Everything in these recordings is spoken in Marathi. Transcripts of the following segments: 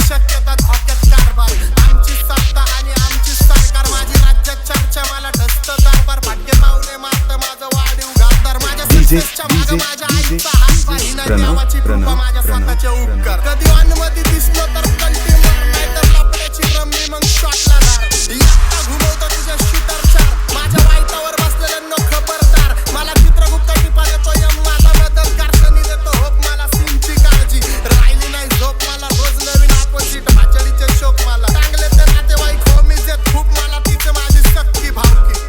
शक्यता धोक्यात कारभार आमची सत्ता आणि आमची सरकार माझी राज्यात चर्चा मला ठसत कारभार भाग्य पावले मात्र माझं वाढीव गादार माझ्या सक्सेसच्या मागं माझ्या आईचा हातभार ही नाही देवाची कृपा माझ्या स्वतःचे उपकार कधी अनुमती दिसलो तर कल्टी मार नाही तर लपड्याची रमी मग शॉटला धार एकटा घुमवतो तुझ्या शूटरच्या माझ्या वाईटावर बसलेल्यांनो खबरदार मला चित्रगुप्त टिपा देतो यम माझा मदतगार सनी देतो होप मला सीनची काळजी राहिली नाही झोप मला रोज नवीन अपोजिट भाचडीचे शोक मला चांगले ते नातेवाईक होमीज आहेत खूप मला तीच माझी सक्की भावकी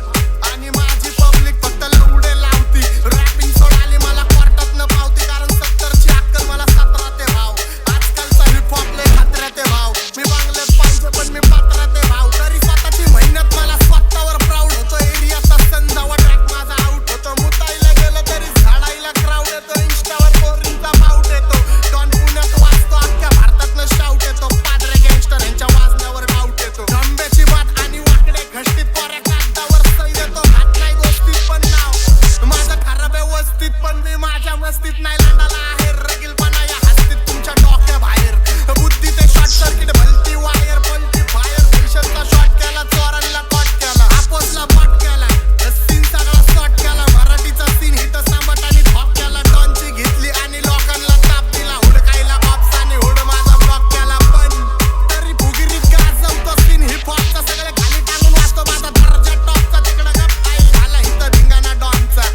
आणि माझी पब्लिक फक्त लवडे लावती रॅपिंग सोडाली मला कोर्टात न पावती कारण 70ची अक्कल मला 17 ते भाव आजकालचा हिपहॉप लय खात्र्या ते भाव मी बांगल्यात पाहिजे पण मी पात्रा ते भाव तरी स्वतःची मेहनत मला स्वतःवर प्राऊड होतो एरियाचा संजावा ट्रॅक माझा आउट होतो मुताईला गेलं तरी झाडाईला क्राऊड येतो इंस्टावर बोरिंगचा पाऊट येतो डॉन पुण्यात वाजतो अख्ख्या भारतातनं शाऊट येतो पादरे गँगस्टर यांच्या वाजण्यावर डाऊट येतो खंब्याची बात आणि वाकडे घष्टीत पोऱ्या कागदावर सही देतो हात नाही गोष्टीत पण नाव माझं खराब व्यवस्थित पण मी माझ्या मस्तीत नाही लांडाला आहे रगीलपणा या हस्तीत तुमच्या डोक्या बाहेर बुद्धी ते शॉर्ट सर्किट भलती वायर पलटी फायर देशाचा शॉट केला चोरांना कॉट केला आपोसला बॉट केला सीन सगळा शॉट केला मराठीचा सीन हिट सामट आणि धॉप केला डॉनची घेतली आणि लोकांना ताप दिला हुडकायला ऑप्साने हुड माझा ब्लॉक केला पण तरी फुगिरीत गाजवतो सीन हिपहॉपचा सगळे खाली टांगून वाचतो माझा दर्जा टॉपचा तिकडं गप आई झाला हिथं धिंगाणा डॉनचा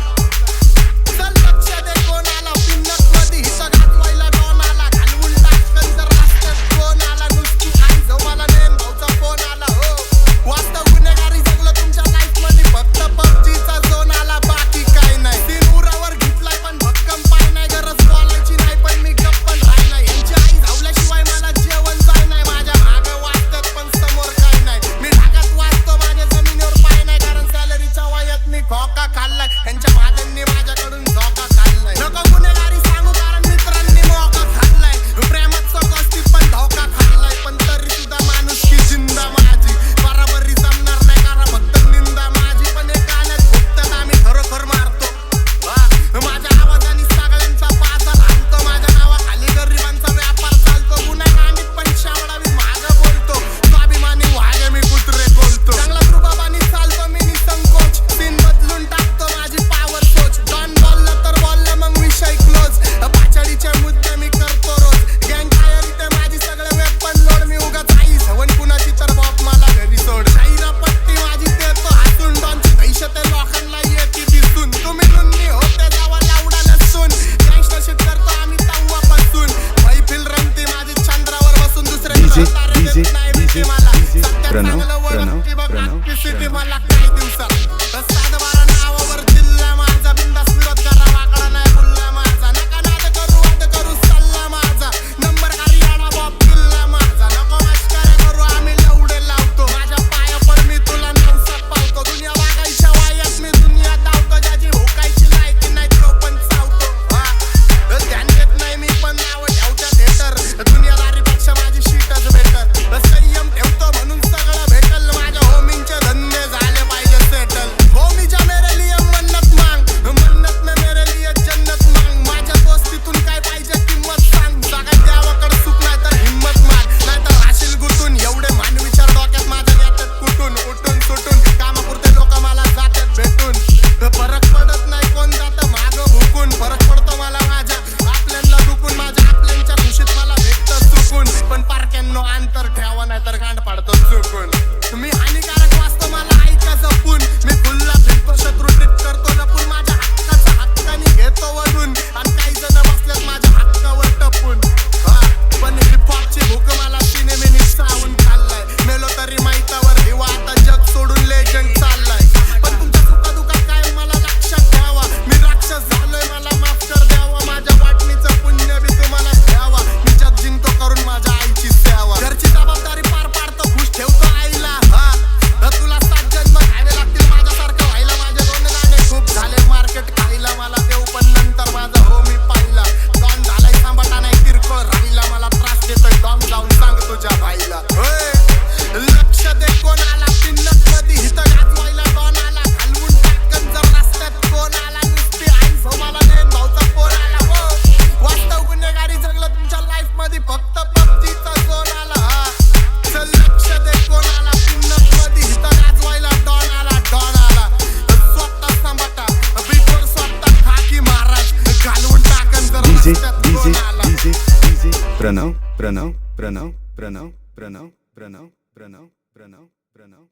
चल लक्ष दे कोणाला पिन्नत मध्ये हिथं घातवायला डॉन आला घालवून टाकन जर रस्त्यात कोण आला नुसती आई जो मला नेम भाऊचा फोन आला हो वास्तव गुन्हेगारी जगलं तुमच्या लाईफ मध्ये फक्त पबजीचा झोन आला बाकी काय नाही तीन उरावर घेतलाय पण भक्कम पाय नाही गरज बोलायची नाही पण मी गप्प पण राही नाही यांची आई धावल्याशिवाय मला जेवण जाय नाही माझ्या मागं वाचतात पण समोर काय नाही मी ढाकात वाचतो माझ्या जमिनीवर पाय नाही कारण सॅलरीच्या वयात मी खोका खाल्लाय यांच्या भाद्यांनी माझ्याकडून धोका खाल्लाय नको गुन्हेगारी सांगू कारण मित्रांनी मोका खाल्लाय प्रेमात असतील पण धोका खाल्लाय पण तरी सुद्धा माणुसकी जिंदा माझी बराबरी जमणार नाही कारण फक्त निंदा माझी पण एक गाण्यात भुकतात आम्ही खरोखर मारतो माझ्या आवाजाने सगळ्यांचा बाजार आणतो माझ्या नावाखाली गरिबांचा व्यापार चालतो गुन्हेगारीत पण शावडावी मागं बोलतो स्वाभिमानी वागे मी कुत्रे बोलतो चांगला कृपाबानी चालतो मी निसंकोच सीन बदलून टाकतो माझी पावर सोच डॉन बोललं तर बोललं मग विषय क्लोज पाचडीचे मुद्दे मी करतो रोज गँग फायर इथे माझी सगळे वेपन लोड मी उगाच आई झवण कुणाची तर बाप मला घरी सोड शाहिरा पट्टी माझी देतो हातून डॉनची दहशत लोकांना येते दिसून तुम्ही नुन्नी होते जावा लावडा नसून गँगस्टरशिप करतो आम्ही तव्हापासून मैफिल रंगती माझी चंद्रावर बसून दुसऱ्या नाही भीती मला सत्यात चांगलं वरती बघ अख्खी सिटी मला काही दिवसात सातबारा नावावर जिल्हा माझा बिंदास विरोध करा वाकडा नाही बुल्ला माझा नका नाद करू सल्ला माझा नंबर हरियाणा बॉब किल्ला माझा नको मस्कऱ्या करू आम्ही लवडे लावतो माझ्या पाया पण मी तुला नवसात पावतो दुनिया वागायच्या वायात मी दुनिया धावतो ज्याची होकायची लायकी नाही तो पण चावतो ध्यान देत नाही मी पण नाव ठेवत्या थिएटर दुनियादारीपेक्षा माझी शीटच बेटर संयम ठेवतो म्हणून सगळं भेटल माझ्या होमींचे धंदे झाले पाहिजे सेटल होमीच्या मेरे लिए मन प्रणव प्रणव प्रणव प्रणव प्रणव प्रणव प्रणव प्रणव प्रणव